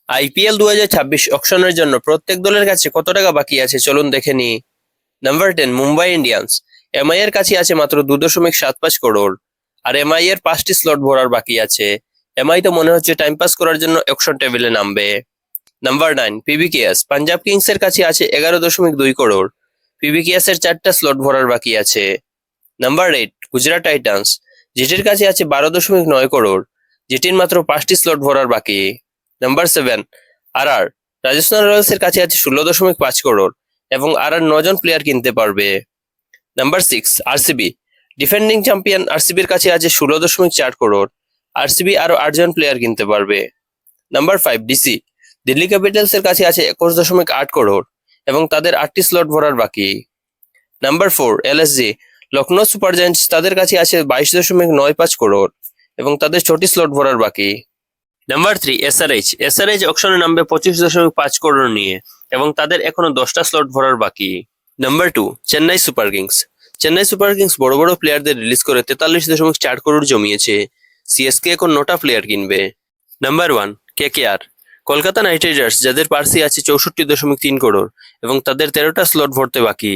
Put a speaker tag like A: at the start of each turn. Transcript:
A: IPL 2026 অকশনের জন্য প্রত্যেক দলের কাছে কত টাকা বাকি আছে চলুন দেখে নিই। Number 10 Mumbai Indians. এমআই এর কাছে আছে মাত্র 2.75 করোড়। আর এমআই এর 5টি স্লট ভরার বাকি আছে। এমআই তো মনে হচ্ছে টাইম পাস করার জন্য অকশন টেবিলে নামবে। নাম্বার 9 পিবিকেএস। পাঞ্জাব কিংস এর কাছে আছে 11.2 করোড়। পিবিকেএস এর 4টা স্লট ভরার বাকি আছে। Number 8 Gujarat Titans. যেটির কাছে আছে 12.9 করোড়। যেটির মাত্র 5টি স্লট ভরার বাকি। Number 7 RR. রাজস্থান রয়্যালস এর কাছে আছে 16.5 করোড় এবং আরআর 9 জন প্লেয়ার কিনতে পারবে। Number 6 RCB. ডিফেন্ডিং চ্যাম্পিয়ন আরসিবির কাছে আছে 16.4 করোড়। আরসিবি আরো 8 জন প্লেয়ার কিনতে পারবে। Number 5 DC. দিল্লি ক্যাপিটালস এর কাছে আছে 21.8 করোড় এবং তাদের 8টি স্লট ভরার বাকি। Number 4 LSG. Lucknow super giants, তাদের কাছে আছে 22.95 করোড় এবং তাদের 6টি স্লট ভরার বাকি। Number 3 SRH. এসআরএইচ অকশনে নামবে 25.5 করোড় নিয়ে এবং তাদের এখনো 10টা স্লট ভরার বাকি। Number 2 Chennai Super Kings. Chennai Super Kings বড় বড় প্লেয়ারদের রিলিজ করে 43.4 করোড় জমিয়েছে। সিএসকে এখন 9টা প্লেয়ার কিনবে। Number 1 KKR. Kolkata night Riders, যাদের পার্সি আছে 64.3 করোড় এবং তাদের 13টা স্লট ভরতে বাকি।